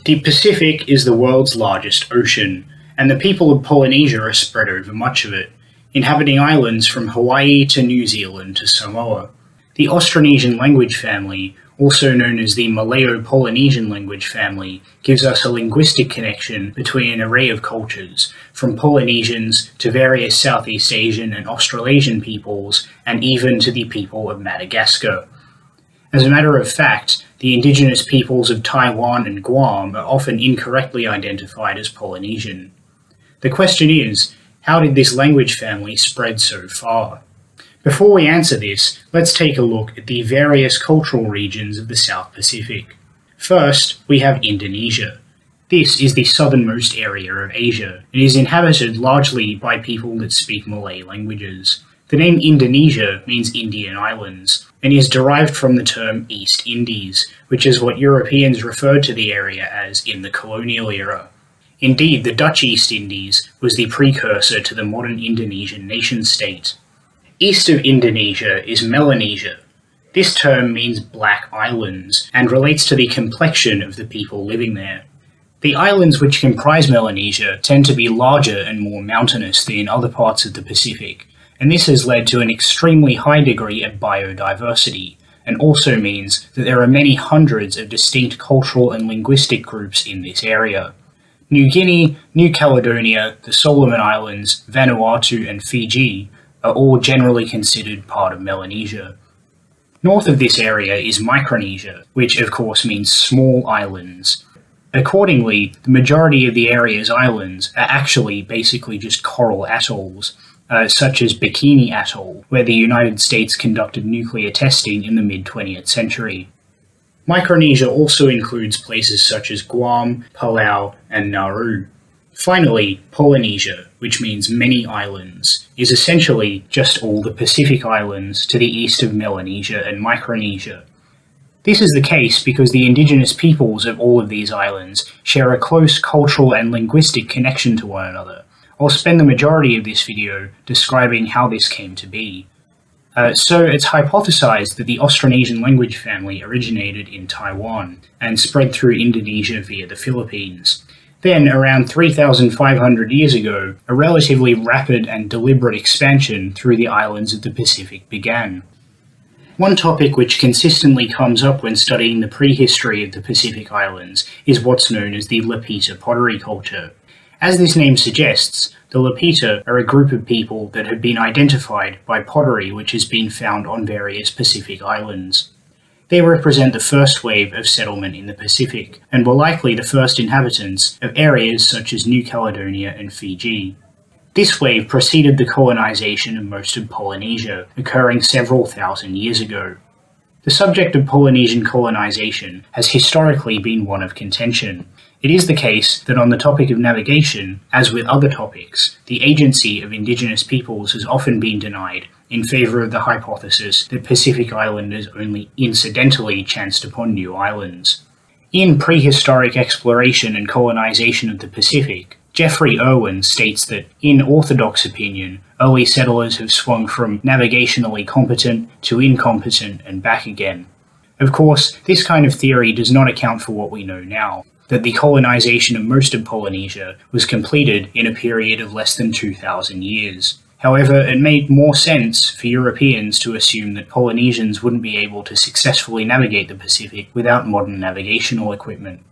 The Pacific is the world's largest ocean, and the people of Polynesia are spread over much of it, inhabiting islands from Hawaii to New Zealand to Samoa. The Austronesian language family, also known as the Malayo-Polynesian language family, gives us a linguistic connection between an array of cultures, from Polynesians to various Southeast Asian and Australasian peoples, and even to the people of Madagascar. As a matter of fact, the indigenous peoples of Taiwan and Guam are often incorrectly identified as Polynesian. The question is, how did this language family spread so far? Before we answer this, let's take a look at the various cultural regions of the South Pacific. First, we have Indonesia. This is the southernmost area of Asia, and is inhabited largely by people that speak Malay languages. The name Indonesia means Indian Islands, and is derived from the term East Indies, which is what Europeans referred to the area as in the colonial era. Indeed, the Dutch East Indies was the precursor to the modern Indonesian nation-state. East of Indonesia is Melanesia. This term means black islands, and relates to the complexion of the people living there. The islands which comprise Melanesia tend to be larger and more mountainous than in other parts of the Pacific, and this has led to an extremely high degree of biodiversity, and also means that there are many hundreds of distinct cultural and linguistic groups in this area. New Guinea, New Caledonia, the Solomon Islands, Vanuatu and Fiji are all generally considered part of Melanesia. North of this area is Micronesia, which of course means small islands. Accordingly, the majority of the area's islands are actually basically just coral atolls, such as Bikini Atoll, where the United States conducted nuclear testing in the mid-20th century. Micronesia also includes places such as Guam, Palau, and Nauru. Finally, Polynesia, which means many islands, is essentially just all the Pacific islands to the east of Melanesia and Micronesia. This is the case because the indigenous peoples of all of these islands share a close cultural and linguistic connection to one another. I'll spend the majority of this video describing how this came to be. So it's hypothesized that the Austronesian language family originated in Taiwan and spread through Indonesia via the Philippines. Then, around 3,500 years ago, a relatively rapid and deliberate expansion through the islands of the Pacific began. One topic which consistently comes up when studying the prehistory of the Pacific Islands is what's known as the Lapita pottery culture. As this name suggests, the Lapita are a group of people that have been identified by pottery which has been found on various Pacific islands. They represent the first wave of settlement in the Pacific, and were likely the first inhabitants of areas such as New Caledonia and Fiji. This wave preceded the colonization of most of Polynesia, occurring several thousand years ago. The subject of Polynesian colonization has historically been one of contention. It is the case that on the topic of navigation, as with other topics, the agency of indigenous peoples has often been denied in favour of the hypothesis that Pacific Islanders only incidentally chanced upon new islands. In Prehistoric Exploration and Colonization of the Pacific, Jeffrey Irwin states that, in orthodox opinion, early settlers have swung from navigationally competent to incompetent and back again. Of course, this kind of theory does not account for what we know now, that the colonization of most of Polynesia was completed in a period of less than 2,000 years. However, it made more sense for Europeans to assume that Polynesians wouldn't be able to successfully navigate the Pacific without modern navigational equipment.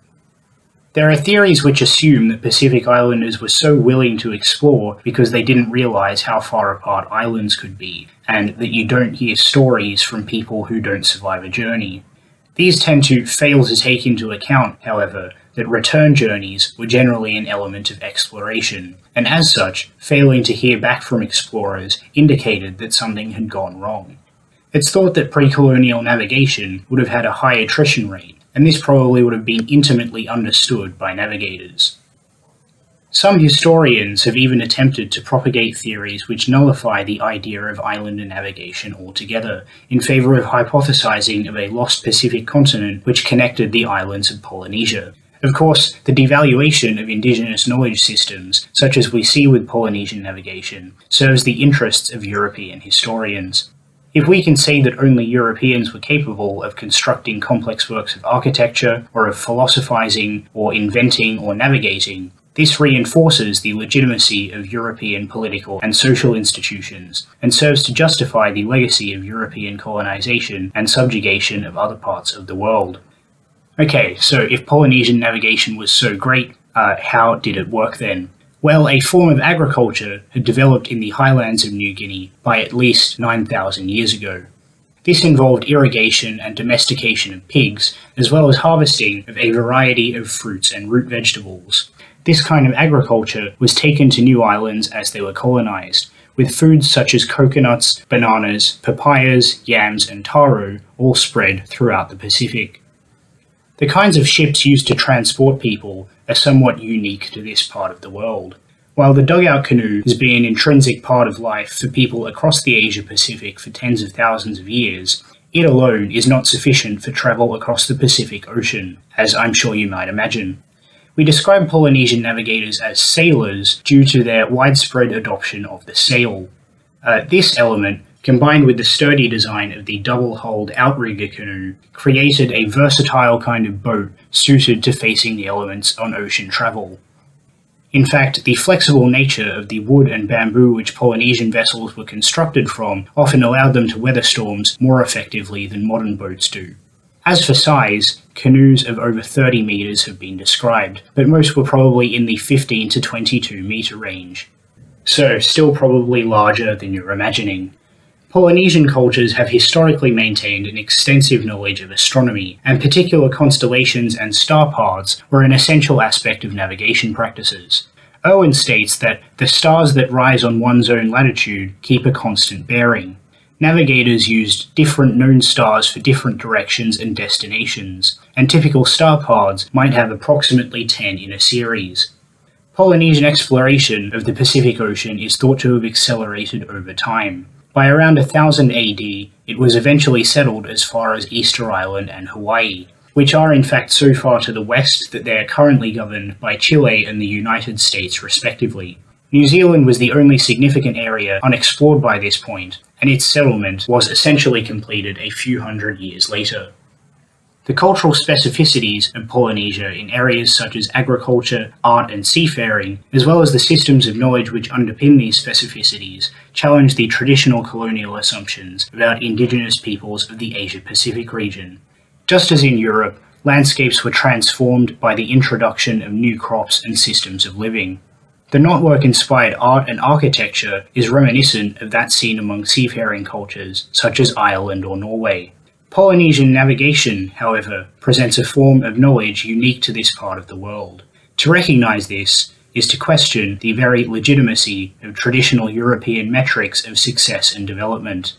There are theories which assume that Pacific Islanders were so willing to explore because they didn't realize how far apart islands could be, and that you don't hear stories from people who don't survive a journey. These tend to fail to take into account, however, that return journeys were generally an element of exploration, and as such, failing to hear back from explorers indicated that something had gone wrong. It's thought that pre-colonial navigation would have had a high attrition rate, and this probably would have been intimately understood by navigators. Some historians have even attempted to propagate theories which nullify the idea of islander navigation altogether, in favour of hypothesizing of a lost Pacific continent which connected the islands of Polynesia. Of course, the devaluation of indigenous knowledge systems, such as we see with Polynesian navigation, serves the interests of European historians. If we can see that only Europeans were capable of constructing complex works of architecture, or of philosophizing, or inventing, or navigating, this reinforces the legitimacy of European political and social institutions, and serves to justify the legacy of European colonization and subjugation of other parts of the world. Okay, so if Polynesian navigation was so great, how did it work then? Well, a form of agriculture had developed in the highlands of New Guinea by at least 9,000 years ago. This involved irrigation and domestication of pigs, as well as harvesting of a variety of fruits and root vegetables. This kind of agriculture was taken to new islands as they were colonized, with foods such as coconuts, bananas, papayas, yams, and taro all spread throughout the Pacific. The kinds of ships used to transport people are somewhat unique to this part of the world. While the dugout canoe has been an intrinsic part of life for people across the Asia-Pacific for tens of thousands of years, it alone is not sufficient for travel across the Pacific Ocean, as I'm sure you might imagine. We describe Polynesian navigators as sailors due to their widespread adoption of the sail. This element, combined with the sturdy design of the double-hulled outrigger canoe, created a versatile kind of boat suited to facing the elements on ocean travel. In fact, the flexible nature of the wood and bamboo which Polynesian vessels were constructed from often allowed them to weather storms more effectively than modern boats do. As for size, canoes of over 30 meters have been described, but most were probably in the 15 to 22 meter range. So, still probably larger than you're imagining. Polynesian cultures have historically maintained an extensive knowledge of astronomy, and particular constellations and star paths were an essential aspect of navigation practices. Owen states that the stars that rise on one's own latitude keep a constant bearing. Navigators used different known stars for different directions and destinations, and typical star paths might have approximately 10 in a series. Polynesian exploration of the Pacific Ocean is thought to have accelerated over time. By around 1000 AD, it was eventually settled as far as Easter Island and Hawaii, which are in fact so far to the west that they are currently governed by Chile and the United States respectively. New Zealand was the only significant area unexplored by this point, and its settlement was essentially completed a few hundred years later. The cultural specificities of Polynesia in areas such as agriculture, art, and seafaring, as well as the systems of knowledge which underpin these specificities, challenge the traditional colonial assumptions about indigenous peoples of the Asia-Pacific region. Just as in Europe, landscapes were transformed by the introduction of new crops and systems of living. The knotwork-inspired art and architecture is reminiscent of that seen among seafaring cultures such as Ireland or Norway. Polynesian navigation, however, presents a form of knowledge unique to this part of the world. To recognize this is to question the very legitimacy of traditional European metrics of success and development.